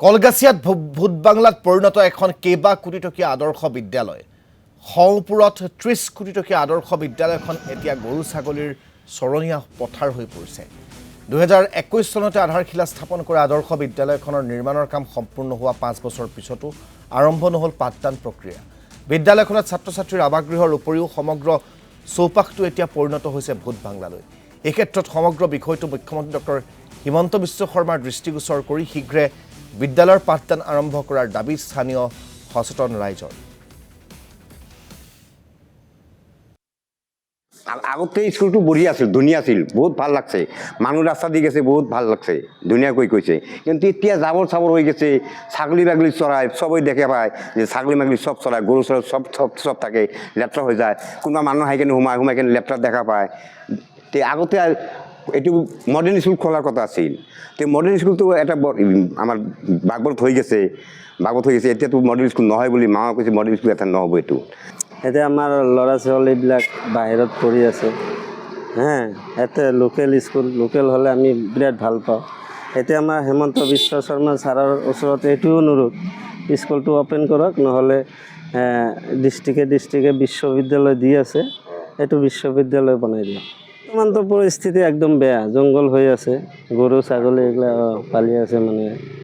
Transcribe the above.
কলগাছিয়াত ভূত বাংলাত পৰিণত এখন কেইবা কোটি টকীয়া আদৰ্শ বিদ্যালয়। হওঁপুৰত ৩০ কোটি টকীয়া আদৰ্শ বিদ্যালয়খন এতিয়া গৰু ছাগলীৰ চৰণীয়া পথাৰ হৈ পৰিছে। ২০২১ চনতে আধাৰশিলা স্থাপন কৰা আদৰ্শ বিদ্যালয়খনৰ নিৰ্মাণৰ কাম সম্পূৰ্ণ হোৱা ৫ বছৰ পিছতো আৰম্ভ নহ'ল পাঠদান প্ৰক্ৰিয়া। বিদ্যালয়খনত ছাত্ৰ ছাত্ৰীৰ আৱাসগৃহৰ উপৰিও সমগ্ৰ চৌপাশটো এতিয়া পৰিণত হৈছে ভূত বাংলালৈ। এই ক্ষেত্ৰত সমগ্ৰ বিষয়টো মুখ্যমন্ত্ৰী ডক্টৰ হিমন্ত বিশ্ব শৰ্মাৰ দৃষ্টিগোচৰ কৰি শীঘ্ৰে বিদ্যালয়ৰ পাঠদান আৰম্ভ কৰাৰ দাবী স্থানীয় সচেতন ৰাইজৰ। আগতে স্কুলটো বঢ়িয়া আছিল, ধুনীয়া আছিল, বহুত ভাল লাগছে। মানুহ ৰাস্তা দি গেছে, বহুত ভাল লাগছে, ধুনীয়াকৈ কৈছে। কিন্তু এতিয়া জাবৰ চাবৰ হৈ গেছে, ছাগলী বাগলী চৰাই চবেই দেখে পায় যে ছাগলী মাগলী চব চৰাই, গৰু চৰাই চব থাকে, লেতেৰা হৈ যায়। কোনোবা মানুহ আহি কেনে সোমাই কেনে লেতেৰা দেখা পায়। তে আগতে এইটো মডাৰ্ণ স্কুল খোলাৰ কথা আছিল। তে মডাৰ্ণ স্কুলটো এটা আমাৰ বাগবত হৈ গেছে, এতিয়াতো মডাৰ্ণ স্কুল নহয় বুলি মায়ে কৈছে, মডাৰ্ণ স্কুল এটা নহ'ব এইটো। এতিয়া আমাৰ ল'ৰা ছোৱালীবিলাক বাহিৰত পঢ়ি আছে, ইয়াতে লোকেল হ'লে আমি বিৰাট ভাল পাওঁ। এতিয়া আমাৰ হিমন্ত বিশ্ব শৰ্মা ছাৰৰ ওচৰত এইটোও অনুৰোধ, স্কুলটো অ'পেন কৰক, নহ'লে ডিষ্ট্ৰিক্টে বিশ্ববিদ্যালয় দি আছে, এইটো বিশ্ববিদ্যালয় বনাই দিয়ক। বৰ্তমানটো পৰিস্থিতি একদম বেয়া, জংঘল হৈ আছে, গৰু ছাগলী এইবিলাক পালি আছে মানে